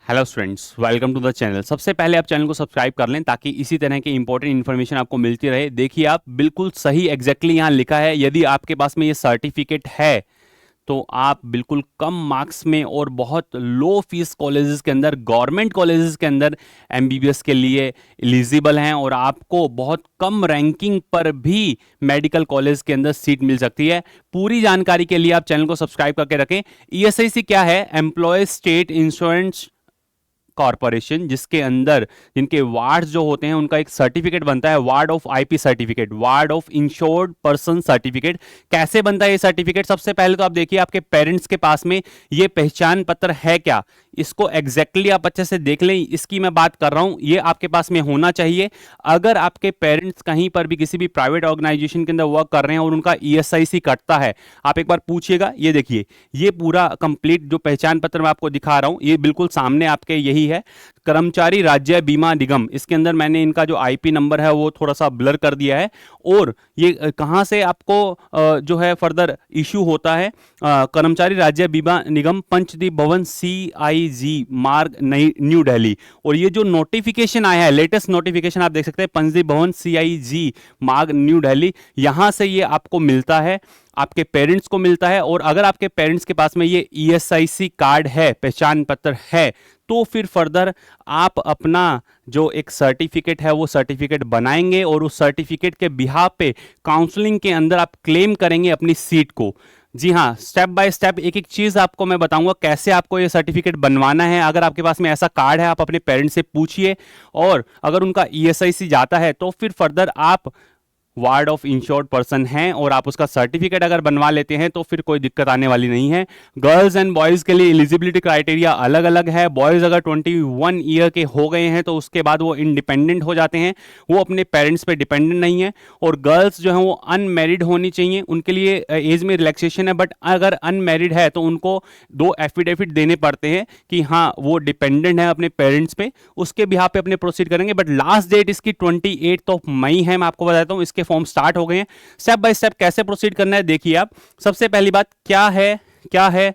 Hello students, welcome to the channel. सबसे पहले आप चैनल को सब्सक्राइब कर लें ताकि इसी तरह की इंपॉर्टेंट इन्फॉर्मेशन आपको मिलती रहे। देखिए, आप बिल्कुल सही एग्जैक्टली यहाँ लिखा है, यदि आपके पास में ये सर्टिफिकेट है तो आप बिल्कुल कम मार्क्स में और बहुत लो फीस कॉलेजेस के अंदर, गवर्नमेंट कॉलेजेस के अंदर एमबीबीएस के लिए एलिजिबल हैं और आपको बहुत कम रैंकिंग पर भी मेडिकल कॉलेज के अंदर सीट मिल सकती है। पूरी जानकारी के लिए आप चैनल को सब्सक्राइब करके रखें। ईएसआईसी क्या है? एम्प्लॉय स्टेट इंश्योरेंस कॉर्पोरेशन, जिसके अंदर जिनके वार्ड्स जो होते हैं उनका एक सर्टिफिकेट बनता है, ward of IP certificate, ward of insured person certificate. कैसे बनता है ये सर्टिफिकेट? सबसे पहले तो आप देखिए, आपके पेरेंट्स के पास में ये पहचान पत्र है क्या? इसको एग्जैक्टली आप अच्छे से देख लें, इसकी मैं बात कर रहा हूं, ये आपके पास में होना चाहिए। अगर आपके पेरेंट्स कहीं पर भी किसी भी प्राइवेट ऑर्गेनाइजेशन के अंदर वर्क कर रहे हैं और उनका ईएसआईसी कटता है, आप एक बार पूछिएगा। ये देखिए, ये पूरा कंप्लीट जो पहचान पत्र मैं आपको दिखा रहा हूं, ये बिल्कुल सामने आपके यही है, कर्मचारी राज्य बीमा निगम। इसके अंदर मैंने इनका जो आईपी नंबर है वो थोड़ा सा ब्लर कर दिया है। और ये कहां से आपको जो है फर्दर इशू होता है? कर्मचारी राज्य बीमा निगम, पंचदीप भवन, CIG मार्ग, नई न्यू दिल्ली। और ये जो नोटिफिकेशन आया है, लेटेस्ट नोटिफिकेशन आप देख सकते हैं, पंचदीप भवन, CIG मार्ग, न्यू दिल्ली, यहां से ये आपको मिलता है, आपके पेरेंट्स को मिलता है। और अगर आपके पेरेंट्स के पास में ये ईएसआईसी कार्ड है, पहचान पत्र है, तो फिर फर्दर आप अपना जो एक सर्टिफिकेट है वो सर्टिफिकेट बनाएंगे और उस सर्टिफिकेट के बिहाफ पे काउंसलिंग के अंदर आप क्लेम करेंगे अपनी सीट को। जी हाँ, स्टेप बाय स्टेप एक एक चीज आपको मैं बताऊंगा कैसे आपको ये सर्टिफिकेट बनवाना है। अगर आपके पास में ऐसा कार्ड है, आप अपने पेरेंट्स से पूछिए, और अगर उनका ईएसआईसी जाता है तो फिर फर्दर आप वार्ड ऑफ इंश्योर्ड पर्सन हैं और आप उसका सर्टिफिकेट अगर बनवा लेते हैं तो फिर कोई दिक्कत आने वाली नहीं है। गर्ल्स एंड बॉयज़ के लिए एलिजिबिलिटी क्राइटेरिया अलग अलग है। बॉयज़ अगर 21 ईयर के हो गए हैं तो उसके बाद वो इंडिपेंडेंट हो जाते हैं, वो अपने पेरेंट्स पे डिपेंडेंट नहीं है। और गर्ल्स जो हैं वो अनमेरिड होनी चाहिए, उनके लिए एज में रिलैक्सेशन है, बट अगर अनमेरिड है तो उनको 2 एफिडेविट देने पड़ते हैं कि हाँ वो डिपेंडेंट है अपने पेरेंट्स पे, उसके बिहाफ पे अपने प्रोसीड करेंगे। बट लास्ट डेट इसकी 28 मई है। मैं आपको बताता हूँ, इसके फॉर्म स्टार्ट हो गए हैं। स्टेप बाय स्टेप कैसे प्रोसीड करना है देखिए आप। सबसे पहली बात क्या है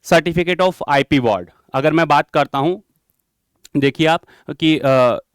सर्टिफिकेट ऑफ आईपी वार्ड। अगर मैं बात करता हूं, देखिए आप कि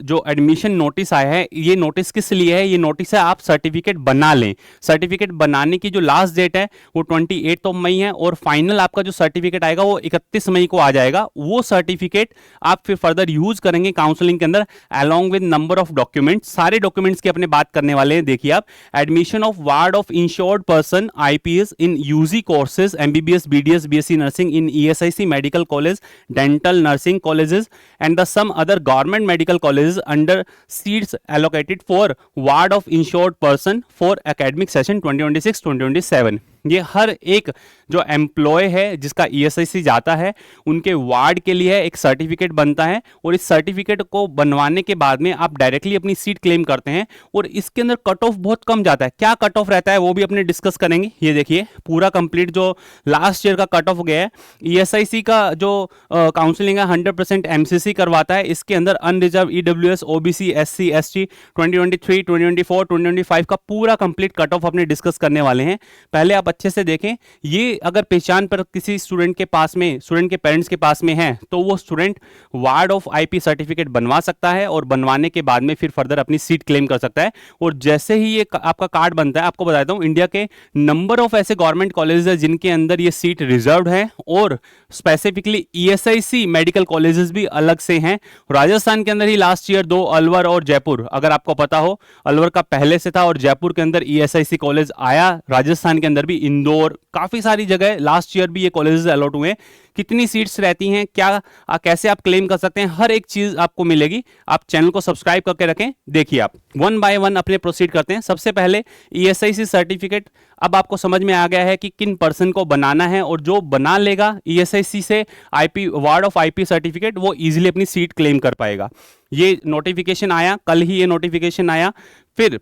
जो एडमिशन नोटिस आया है, ये नोटिस किस लिए है? ये नोटिस है आप सर्टिफिकेट बना लें। सर्टिफिकेट बनाने की जो लास्ट डेट है वो 28 मई है और फाइनल आपका जो सर्टिफिकेट आएगा वो 31 मई को आ जाएगा। वो सर्टिफिकेट आप फिर फर्दर यूज करेंगे काउंसलिंग के अंदर, along with number of documents. सारे डॉक्यूमेंट्स की अपने बात करने वाले हैं। देखिए आप, admission of ward of insured person IPs in UG courses, MBBS, BDS, BSc nursing in ESIC medical college, dental nursing colleges and the some other government medical colleges under seats allocated for ward of insured person for academic session 2026-2027। ये हर एक जो employ है जिसका ESIC जाता है उनके ward के लिए एक सर्टिफिकेट बनता है, और इस सर्टिफिकेट को बनवाने के बाद में आप डायरेक्टली अपनी सीट क्लेम करते हैं। और इसके अंदर कट ऑफ बहुत कम जाता है। क्या कट ऑफ रहता है वो भी अपने डिस्कस करेंगे। ये देखिए, पूरा कंप्लीट जो लास्ट ईयर का कट ऑफ गया है। ईएसआईसी का जो काउंसलिंग है 100% एमसीसी करवाता है। इसके अंदर unreserved, EWS, OBC, SC, ST 2023, 2024, 2025 का पूरा कंप्लीट कट ऑफ अपने डिस्कस करने वाले हैं। पहले आप अच्छे से देखें, ये अगर पहचान पर किसी स्टूडेंट के पास में, स्टूडेंट के पेरेंट्स के पास में है, तो वो student ward of IP certificate बनवा सकता है और बनवाने के बाद में फिर फर्दर अपनी सीट क्लेम कर सकता है। और जैसे ही ये आपका कार्ड बनता है, आपको बताता हूं, इंडिया के नंबर ऑफ ऐसे गवर्नमेंट कॉलेजेस है जिनके अंदर ये सीट रिजर्व्ड है, और स्पेसिफिकली ईएसआईसी मेडिकल कॉलेजेस भी अलग से हैं। राजस्थान के अंदर ही लास्ट ईयर 2 अलवर और जयपुर, अगर आपको पता हो, अलवर का पहले से था और जयपुर के अंदर ईएसआईसी कॉलेज आया। राजस्थान के अंदर भी इंदौर, काफी सारी जगह लास्ट ईयर भी ये कॉलेजेस अलॉट हुए। कितनी सीट्स रहती हैं, क्या कैसे आप क्लेम कर सकते हैं, हर एक चीज आपको मिलेगी। आप चैनल को सब्सक्राइब करके रखें। देखिए, आप वन बाय वन अपने प्रोसीड करते हैं। सबसे पहले ईएसआईसी सर्टिफिकेट अब आपको समझ में आ गया है कि किन पर्सन को बनाना है, और जो बना लेगा ईएसआईसी से IP ward of IP certificate, वो इजीली अपनी सीट क्लेम कर पाएगा। ये नोटिफिकेशन आया कल ही, ये नोटिफिकेशन आया। फिर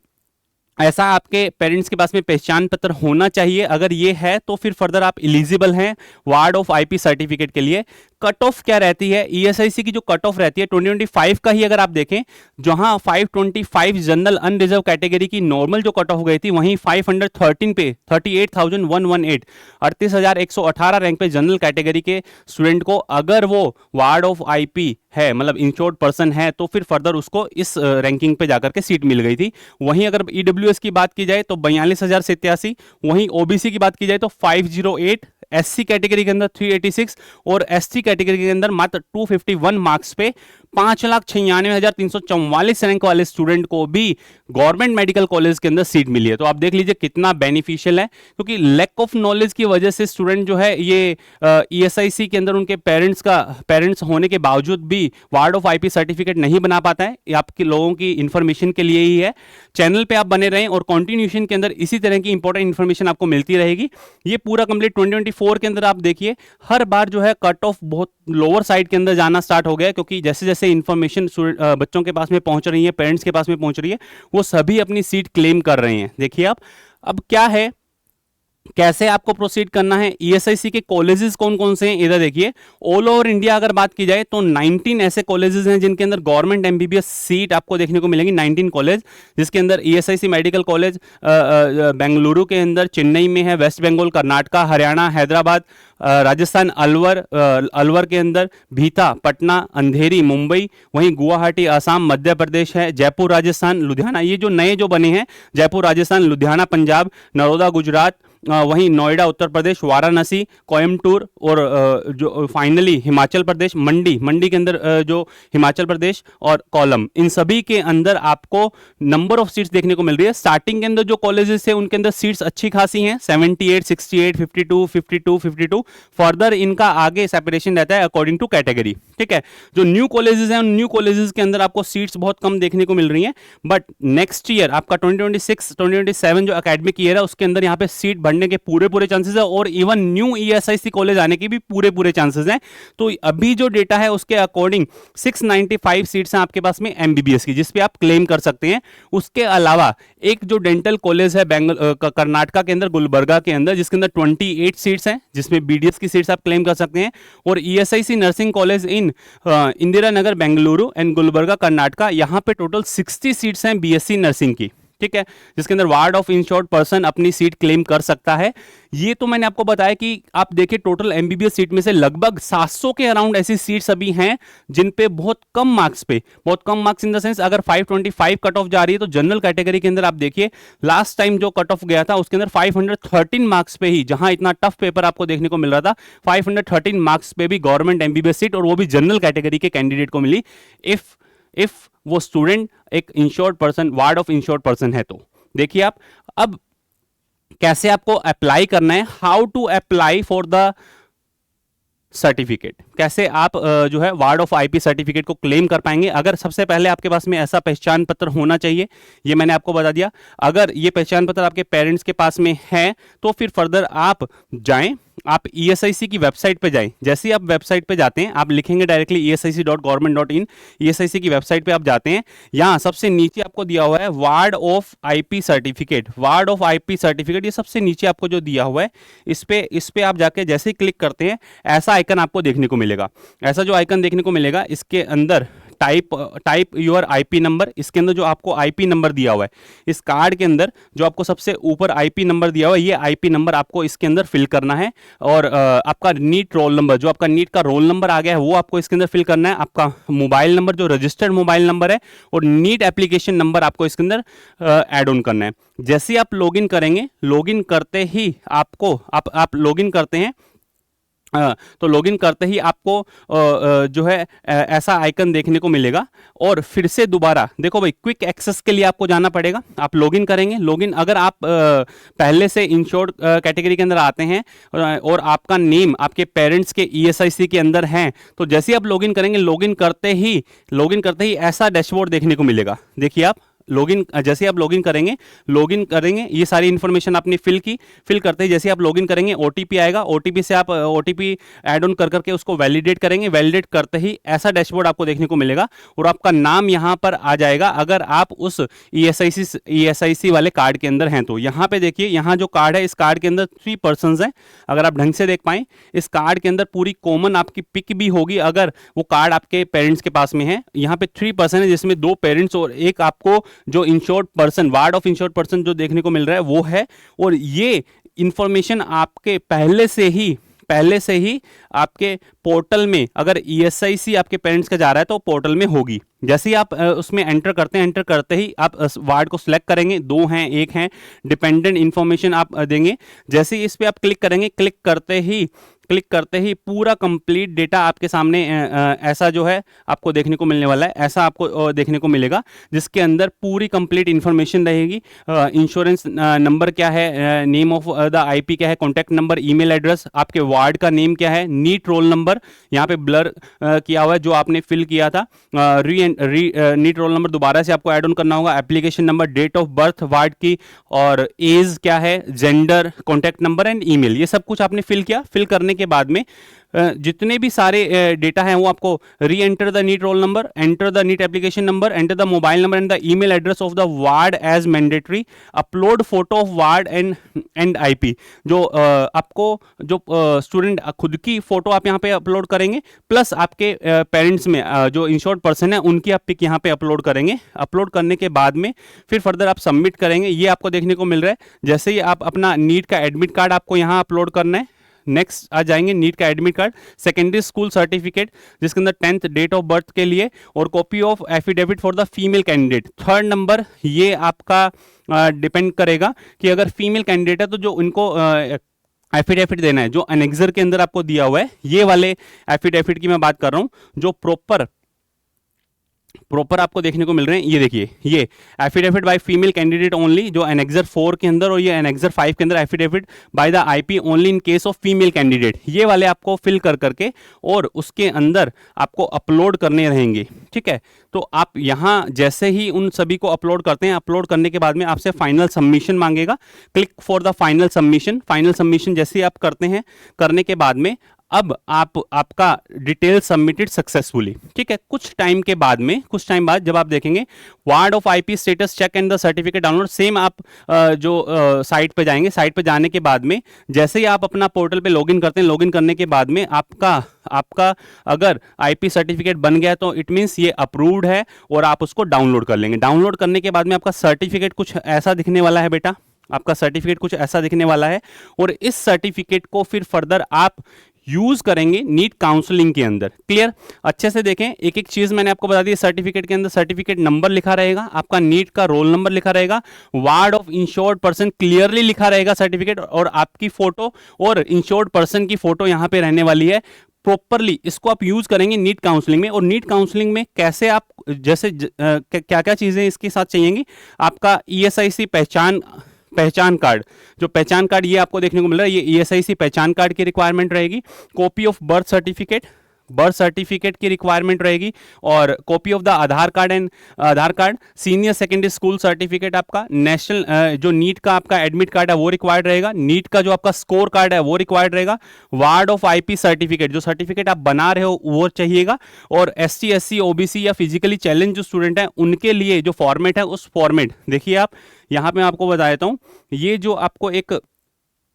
ऐसा आपके पेरेंट्स के पास में पहचान पत्र होना चाहिए। अगर ये है तो फिर फर्दर आप एलिजिबल हैं वार्ड ऑफ आईपी सर्टिफिकेट के लिए। कट ऑफ क्या रहती है, ईएसआईसी की जो कट ऑफ रहती है 2025 का ही अगर आप देखें, जहां 525 जनरल अनरिजर्व कैटेगरी की नॉर्मल जो कट ऑफ गई थी, वहीं 513 पे 38,118 38,118 रैंक पे जनरल कैटेगरी के स्टूडेंट को अगर वो वार्ड ऑफ आईपी है, मतलब इंश्योर्ड पर्सन है, तो फिर फर्दर उसको इस रैंकिंग पे जाकर के सीट मिल गई थी। वहीं अगर ईडब्ल्यूएस की बात की जाए तो 42,087, वहीं ओबीसी की बात की जाए तो 508, एससी कैटेगरी के अंदर 386 और एसटी कैटेगरी के अंदर मात्र 251 मार्क्स पे 5,96,344 रैंक वाले स्टूडेंट को भी गवर्नमेंट मेडिकल कॉलेज के अंदर सीट मिली है। तो आप देख लीजिए कितना बेनिफिशियल है, क्योंकि लैक ऑफ नॉलेज की वजह से स्टूडेंट जो है ये ईएसआईसी के अंदर उनके पेरेंट्स होने के बावजूद भी वार्ड ऑफ आईपी सर्टिफिकेट नहीं बना पाता है। ये आपके लोगों की इंफॉर्मेशन के लिए ही है। चैनल पे आप बने रहें और कॉन्टिन्यूशन के अंदर इसी तरह की इंपॉर्टेंट इंफॉर्मेशन आपको मिलती रहेगी। ये पूरा कंप्लीट 2024 के अंदर आप देखिए हर बार जो है कट ऑफ बहुत लोअर साइड के अंदर जाना स्टार्ट हो गया है, क्योंकि जैसे जैसे इंफॉर्मेशन बच्चों के पास में पहुंच रही है, पेरेंट्स के पास में पहुंच रही है, वो सभी अपनी सीट क्लेम कर रहे हैं। देखिए आप अब क्या है, कैसे आपको प्रोसीड करना है, ईएसआईसी के कॉलेजेस कौन कौन से हैं इधर देखिए। ऑल ओवर इंडिया अगर बात की जाए तो 19 ऐसे कॉलेजेस हैं जिनके अंदर गवर्नमेंट एमबीबीएस सीट आपको देखने को मिलेंगी। 19 कॉलेज, जिसके अंदर ईएसआईसी मेडिकल कॉलेज बेंगलुरु के अंदर, चेन्नई में है, वेस्ट बंगाल, कर्नाटका, हरियाणा, हैदराबाद, राजस्थान अलवर के अंदर, भीता, पटना, अंधेरी, मुंबई, वहीं गुवाहाटी असम मध्य प्रदेश है, जयपुर राजस्थान, लुधियाना, ये जो नए जो बने हैं, जयपुर राजस्थान, लुधियाना पंजाब, नरोदा गुजरात, वहीं नोएडा उत्तर प्रदेश, वाराणसी, कोयम्बटूर और जो फाइनली हिमाचल प्रदेश, मंडी के अंदर जो हिमाचल प्रदेश और कोल्लम, इन सभी के अंदर आपको नंबर ऑफ सीट्स देखने को मिल रही है। स्टार्टिंग के अंदर जो कॉलेजेस है उनके अंदर सीट्स अच्छी खासी हैं, 78, 68, 52, 52, 52। फर्दर इनका आगे सेपरेशन रहता है अकॉर्डिंग टू कैटेगरी, ठीक है। जो न्यू कॉलेजेस हैं उन न्यू कॉलेजेस के अंदर आपको सीट्स बहुत कम देखने को मिल रही हैं, बट नेक्स्ट ईयर आपका 2026 2027 जो एकेडमिक ईयर है उसके अंदर यहाँ पे सीट बढ़ने के पूरे चांसेस है, और इवन न्यू ईएसआईसी कॉलेज आने के भी पूरे चांसेस हैं। तो अभी जो डेटा है उसके अकॉर्डिंग 695 सीट्स हैं आपके पास में एमबीबीएस की, जिसपे आप क्लेम कर सकते हैं। उसके अलावा एक जो डेंटल कॉलेज है कर्नाटका के अंदर, गुलबर्गा के अंदर, जिसके अंदर 28 सीट्स हैं, जिसमें बीडीएस की सीट्स आप क्लेम कर सकते हैं। और ESIC nursing college in Indira Nagar Bengaluru and Gulbarga Karnataka, यहां पे टोटल 60 सीट्स हैं बीएससी नर्सिंग की, ठीक है, जिसके अंदर वार्ड ऑफ इंश्योर्ड पर्सन अपनी सीट क्लेम कर सकता है। ये तो मैंने आपको बताया कि आप देखिए टोटल एमबीबीएस सीट में से लगभग 700 के अराउंड ऐसी सीट्स अभी हैं जिन पे बहुत कम मार्क्स इन द सेंस अगर 525 कट ऑफ जा रही है, तो जनरल कैटेगरी के अंदर आप देखिए लास्ट टाइम जो कट ऑफ गया था उसके अंदर 513 मार्क्स पे ही, जहां इतना टफ पेपर आपको देखने को मिल रहा था, 513 मार्क्स पे भी गवर्नमेंट एमबीबीएस सीट, और वो भी जनरल कैटेगरी के कैंडिडेट को मिली, इफ वो स्टूडेंट एक insured person, ward of insured person है। तो देखिए आप अब कैसे आपको अप्लाई करना है, how to apply for the certificate, कैसे आप जो है वार्ड ऑफ आईपी सर्टिफिकेट को क्लेम कर पाएंगे। अगर सबसे पहले आपके पास में ऐसा पहचान पत्र होना चाहिए, ये मैंने आपको बता दिया। अगर ये पहचान पत्र आपके पेरेंट्स के पास में है तो फिर फर्दर आप जाएं, आप ईएसआईसी की वेबसाइट पे जाएं। जैसे ही आप वेबसाइट पे जाते हैं, आप लिखेंगे डायरेक्टली esic.government.in, ईएसआईसी की वेबसाइट पे आप जाते हैं, यहाँ सबसे नीचे आपको दिया हुआ है ward of IP certificate, ward of IP certificate, ये सबसे नीचे आपको जो दिया हुआ है, इस पे आप जाके जैसे ही क्लिक करते हैं ऐसा आइकन आपको देखने को मिलेगा। ऐसा जो आइकन देखने को मिलेगा, इसके अंदर टाइप योर आईपी नंबर, इसके अंदर जो आपको आईपी नंबर दिया हुआ है, इस कार्ड के अंदर जो आपको सबसे ऊपर आईपी नंबर दिया हुआ है, ये आईपी नंबर आपको इसके अंदर फिल करना है। और आपका नीट रोल नंबर, जो आपका नीट का रोल नंबर आ गया है वो आपको इसके अंदर फिल करना है। आपका मोबाइल नंबर जो रजिस्टर्ड मोबाइल नंबर है, और नीट एप्लीकेशन नंबर आपको इसके अंदर ऐड ऑन करना है। जैसे ही आप लॉगिन करेंगे, लॉगिन करते ही आपको आप लॉगिन करते हैं, तो लॉगिन करते ही आपको जो है ऐसा आइकन देखने को मिलेगा। और फिर से दोबारा देखो भाई, क्विक एक्सेस के लिए आपको जाना पड़ेगा। आप लॉगिन करेंगे, लॉगिन अगर आप पहले से इंश्योर्ड कैटेगरी के अंदर आते हैं और आपका नेम आपके पेरेंट्स के ईएसआईसी के अंदर है, तो जैसे ही आप लॉगिन करेंगे, लॉगिन करते ही ऐसा डैशबोर्ड देखने को मिलेगा। देखिए आप लॉगिन, जैसे आप लॉगिन करेंगे ये सारी इंफॉर्मेशन आपने फिल करते ही जैसे आप लॉगिन करेंगे ओटीपी आएगा, ओटीपी से आप ओटीपी ऐड ऑन कर करके उसको वैलिडेट करेंगे, वैलिडेट करते ही ऐसा डैशबोर्ड आपको देखने को मिलेगा और आपका नाम यहां पर आ जाएगा अगर आप उस ईएसआईसी वाले कार्ड के अंदर हैं। तो यहां पे देखिए, यहां जो कार्ड है इस कार्ड के अंदर 3 पर्संस हैं, अगर आप ढंग से देख पाएं इस कार्ड के अंदर पूरी कॉमन आपकी पिक भी होगी अगर वो कार्ड आपके पेरेंट्स के पास में है। यहाँ पे 3 पर्सन है जिसमें 2 पेरेंट्स और एक आपको जो insured person, ward of insured person जो देखने को मिल रहा है वो है। और ये इंफॉर्मेशन आपके पहले से ही आपके पोर्टल में, अगर ईएसआईसी आपके पेरेंट्स का जा रहा है तो पोर्टल में होगी। जैसे ही आप उसमें एंटर करते ही आप वार्ड को सिलेक्ट करेंगे, 2 हैं 1 हैं, डिपेंडेंट इंफॉर्मेशन आप देंगे। जैसे ही इस पे आप क्लिक करेंगे, क्लिक करते ही पूरा कंप्लीट डेटा आपके सामने ऐसा जो है आपको देखने को मिलने वाला है, ऐसा आपको देखने को मिलेगा जिसके अंदर पूरी कंप्लीट इंफॉर्मेशन रहेगी। इंश्योरेंस नंबर क्या है, नेम ऑफ द आईपी क्या है, कॉन्टैक्ट नंबर, ईमेल एड्रेस, आपके वार्ड का नेम क्या है, नीट रोल नंबर यहाँ पे ब्लर किया हुआ है जो आपने फिल किया था, नीट रोल नंबर दोबारा से आपको ऐड ऑन करना होगा, application number, date of birth ward की, और एज क्या है, gender, contact number and email, ये सब कुछ आपने फिल किया। फिल करने के बाद में जितने भी सारे डेटा हैं वो आपको reenter the NEET roll number, enter the NEET application number, enter the mobile number and the email address of the ward as mandatory, upload photo of ward and IP, जो आपको जो student खुद की photo आप यहाँ पे upload करेंगे, plus आपके पेरेंट्स में जो इंश्योर्ड पर्सन है उनकी आप पिक यहाँ पे अपलोड करेंगे। अपलोड करने के बाद में फिर फर्दर आप सबमिट करेंगे, ये आपको देखने को मिल रहा है। जैसे ही आप अपना नीट का एडमिट कार्ड आपको यहाँ अपलोड करना है, नेक्स्ट आ जाएंगे नीट का admit card, secondary school certificate जिसके अंदर 10th डेट ऑफ बर्थ के लिए, और copy of affidavit for the female candidate. 3rd number ये आपका डिपेंड करेगा कि अगर फीमेल कैंडिडेट है तो जो उनको एफिडेविट देना है जो एनेक्सर के अंदर आपको दिया हुआ है, ये वाले एफिडेविट की मैं बात कर रहा हूं जो प्रॉपर आपको देखने को मिल रहे हैं। ये देखिए, ये affidavit by female candidate only जो एनेक्सर 4 के अंदर और ये एनेक्सर 5 के अंदर affidavit by the IP only in case of female candidate, ये वाले आपको फिल कर करके और उसके अंदर आपको अपलोड करने रहेंगे। ठीक है, तो आप यहां जैसे ही उन सभी को अपलोड करते हैं, अपलोड करने के बाद में आपसे फाइनल सबमिशन मांगेगा, click for the final submission जैसे ही आप करते हैं, करने के बाद में अब आपका डिटेल सबमिटेड सक्सेसफुली। ठीक है, कुछ टाइम बाद जब आप देखेंगे ward of IP status check and the certificate download, same आप जो साइट पे जाएंगे, साइट पे जाने के बाद में जैसे ही आप अपना पोर्टल पे लॉगिन करते हैं, लॉगिन करने के बाद में आपका अगर आईपी सर्टिफिकेट बन गया तो इट मींस ये अप्रूव्ड है और आप उसको डाउनलोड कर लेंगे। डाउनलोड करने के बाद में आपका सर्टिफिकेट कुछ ऐसा दिखने वाला है बेटा, आपका सर्टिफिकेट कुछ ऐसा दिखने वाला है, और इस सर्टिफिकेट को फिर फर्दर आप यूज करेंगे नीट काउंसलिंग के अंदर। क्लियर, अच्छे से देखें, एक एक चीज मैंने आपको बता दी। सर्टिफिकेट के अंदर सर्टिफिकेट नंबर लिखा रहेगा, आपका नीट का रोल नंबर लिखा रहेगा, ward of insured person clearly लिखा रहेगा सर्टिफिकेट, और आपकी फोटो और इंश्योर्ड पर्सन की फोटो यहां पे रहने वाली है। प्रॉपरली इसको आप यूज करेंगे नीट काउंसलिंग में। और नीट काउंसलिंग में कैसे आप जैसे क्या क्या चीजें इसके साथ चाहिएंगी, आपका ईएसआईसी पहचान कार्ड, जो पहचान कार्ड ये आपको देखने को मिल रहा है, ये ईएसआईसी पहचान कार्ड की रिक्वायरमेंट रहेगी, कॉपी ऑफ बर्थ सर्टिफिकेट की रिक्वायरमेंट रहेगी, और copy of the Aadhaar card, senior secondary school certificate, आपका नेशनल जो नीट का आपका एडमिट कार्ड है वो रिक्वायर्ड रहेगा, नीट का जो आपका स्कोर कार्ड है वो रिक्वायर्ड रहेगा, वार्ड ऑफ आईपी सर्टिफिकेट, जो सर्टिफिकेट आप बना रहे हो वो चाहिएगा, और एसटी एससी ओबीसी या फिजिकली चैलेंज जो स्टूडेंट है उनके लिए जो फॉर्मेट है उस फॉर्मेट, देखिए आप यहां पे मैं आपको बता देता हूं, ये जो आपको एक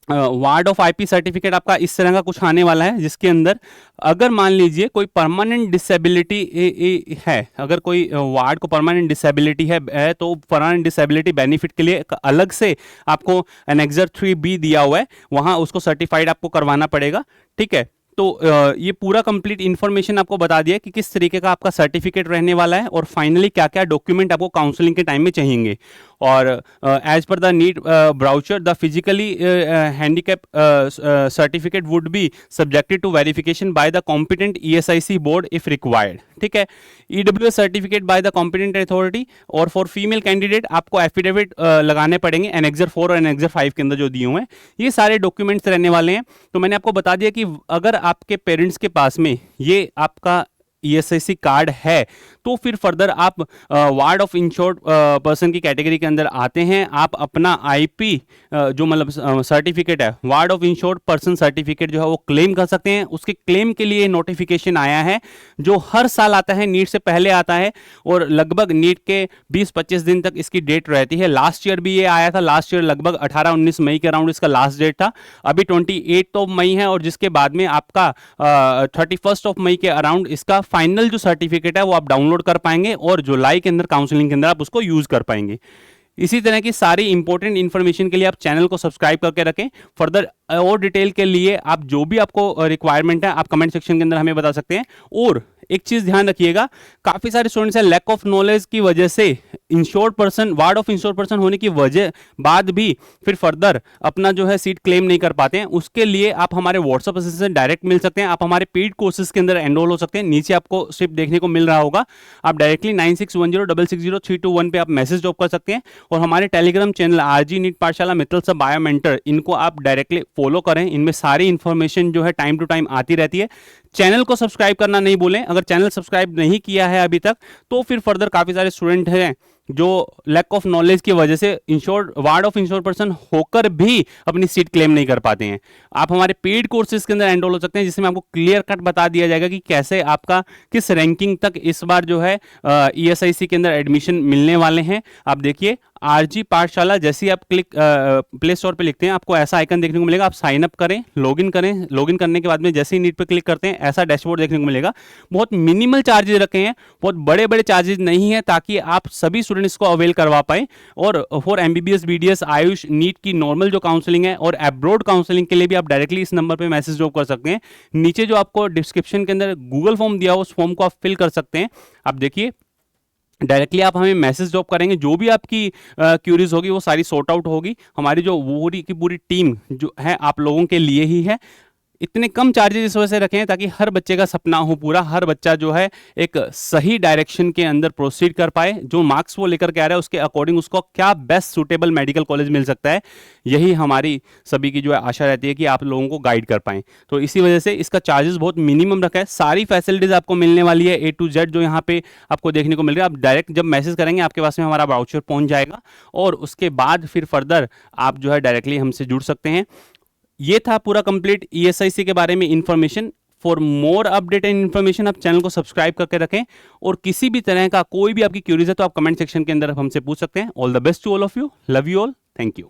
वार्ड ऑफ आईपी सर्टिफिकेट आपका इस तरह का कुछ आने वाला है, जिसके अंदर अगर मान लीजिए कोई परमानेंट डिसेबिलिटी है, अगर कोई वार्ड को परमानेंट डिसेबिलिटी है तो परमानेंट डिसेबिलिटी बेनिफिट के लिए अलग से आपको एनेक्सर 3B दिया हुआ है, वहां उसको सर्टिफाइड आपको करवाना पड़ेगा। ठीक है, तो ये पूरा कंप्लीट इंफॉर्मेशन आपको बता दिया कि किस तरीके का आपका सर्टिफिकेट रहने वाला है, और फाइनली क्या क्या डॉक्यूमेंट आपको काउंसलिंग के टाइम में चाहिए। और एज पर the NEET brochure the physically handicap certificate would be subjected to verification by the competent ESIC board if required. ठीक है, EWS certificate by the competent authority, और फॉर फीमेल कैंडिडेट आपको affidavit लगाने पड़ेंगे एनेक्सर 4 और annexure 5 के अंदर जो दिए हुए हैं, ये सारे डॉक्यूमेंट्स रहने वाले हैं। तो मैंने आपको बता दिया कि अगर आपके पेरेंट्स के पास में ये आपका ईएसआईसी कार्ड है तो फिर फर्दर आप वार्ड ऑफ इंश्योर्ड पर्सन की कैटेगरी के अंदर आते हैं। आप अपना आईपी जो मतलब सर्टिफिकेट है, ward of insured person certificate जो है वो क्लेम कर सकते हैं। उसके क्लेम के लिए नोटिफिकेशन आया है जो हर साल आता है, नीट से पहले आता है और लगभग नीट के 20-25 दिन तक इसकी डेट रहती है। लास्ट ईयर भी ये आया था, लास्ट ईयर लगभग 18-19 मई के अराउंड इसका लास्ट डेट था। अभी 28 ऑफ मई है और जिसके बाद में आपका 31 ऑफ मई के अराउंड इसका फाइनल जो सर्टिफिकेट है वो आप डाउनलोड कर पाएंगे और जुलाई के अंदर काउंसलिंग के अंदर आप उसको यूज कर पाएंगे। इसी तरह की सारी इंपॉर्टेंट इंफॉर्मेशन के लिए आप चैनल को सब्सक्राइब करके रखें। फर्दर और डिटेल के लिए आप जो भी आपको रिक्वायरमेंट है आप कमेंट सेक्शन के अंदर हमें बता सकते हैं। और एक चीज ध्यान रखिएगा, काफी सारे स्टूडेंट्स हैं लैक ऑफ नॉलेज की वजह से insured person, ward of insured person होने की वजह बाद भी फिर फर्दर अपना जो है सीट क्लेम नहीं कर पाते हैं। उसके लिए आप हमारे व्हाट्सएप असिस्टेंट डायरेक्ट मिल सकते हैं, आप हमारे पेड कोर्सेज के अंदर एनरोल हो सकते हैं। नीचे आपको स्लिप देखने को मिल रहा होगा, आप डायरेक्टली 9610660321 पे आप मैसेज ड्रॉप कर सकते हैं। और हमारे टेलीग्राम चैनल आरजी नीट पाठशाला मित्तल सब बायो मेंटर, इनको आप डायरेक्टली फॉलो करें, इनमें सारी इंफॉर्मेशन जो है टाइम टू टाइम आती रहती है। चैनल को सब्सक्राइब करना नहीं भूलें, अगर चैनल सब्सक्राइब नहीं किया है अभी तक तो फिर फर्दर काफी सारे स्टूडेंट हैं जो लैक ऑफ नॉलेज की वजह से insured, ward of insured person होकर भी अपनी सीट क्लेम नहीं कर पाते हैं। आप हमारे पेड कोर्सेज के अंदर एनरोल हो सकते हैं जिसमें आपको क्लियर कट बता दिया जाएगा कि कैसे आपका किस रैंकिंग तक इस बार जो है ईएसआईसी के अंदर एडमिशन मिलने वाले हैं। आप देखिए आरजी पाठशाला, जैसे ही आप क्लिक प्ले स्टोर पे लिखते हैं आपको ऐसा आइकन देखने को मिलेगा, आप साइन अप करें, लॉगिन करें, लॉगिन करने के बाद में जैसे ही नीट पे क्लिक करते हैं ऐसा डैशबोर्ड देखने को मिलेगा। बहुत मिनिमल चार्जेस रखे हैं, बहुत बड़े बड़े चार्जेस नहीं है, ताकि आप सभी स्टूडेंट्स को अवेल करवा पाए। और for MBBS, BDS, AYUSH, NEET की नॉर्मल जो काउंसलिंग है और एब्रॉड काउंसलिंग के लिए भी आप डायरेक्टली इस नंबर पर मैसेज ड्रॉप कर सकते हैं। नीचे जो आपको डिस्क्रिप्शन के अंदर गूगल फॉर्म दिया हो उस फॉर्म को आप फिल कर सकते हैं। आप देखिए डायरेक्टली आप हमें मैसेज ड्रॉप करेंगे, जो भी आपकी क्यूरीज होगी वो सारी सॉर्ट आउट होगी। हमारी जो पूरी की पूरी टीम जो है आप लोगों के लिए ही है। इतने कम चार्जेस इस वजह से रखे हैं ताकि हर बच्चे का सपना हो पूरा, हर बच्चा जो है एक सही डायरेक्शन के अंदर प्रोसीड कर पाए, जो मार्क्स वो लेकर के आ रहा है उसके अकॉर्डिंग उसको क्या बेस्ट सूटेबल मेडिकल कॉलेज मिल सकता है। यही हमारी सभी की जो है आशा रहती है कि आप लोगों को गाइड कर पाएं। तो इसी वजह से इसका चार्जेस बहुत मिनिमम रखा है। सारी फैसिलिटीज आपको मिलने वाली है A to Z जो यहाँ पे आपको देखने को मिल रहा है। आप डायरेक्ट जब मैसेज करेंगे आपके पास में हमारा वाउचर पहुंच जाएगा और उसके बाद फिर फर्दर आप जो है डायरेक्टली हमसे जुड़ सकते हैं। ये था पूरा कंप्लीट ईएसआईसी के बारे में information. For more update and information आप चैनल को सब्सक्राइब करके रखें और किसी भी तरह का कोई भी आपकी क्यूरीज है तो आप कमेंट सेक्शन के अंदर हमसे पूछ सकते हैं। All the best to all of you, love you all, thank you.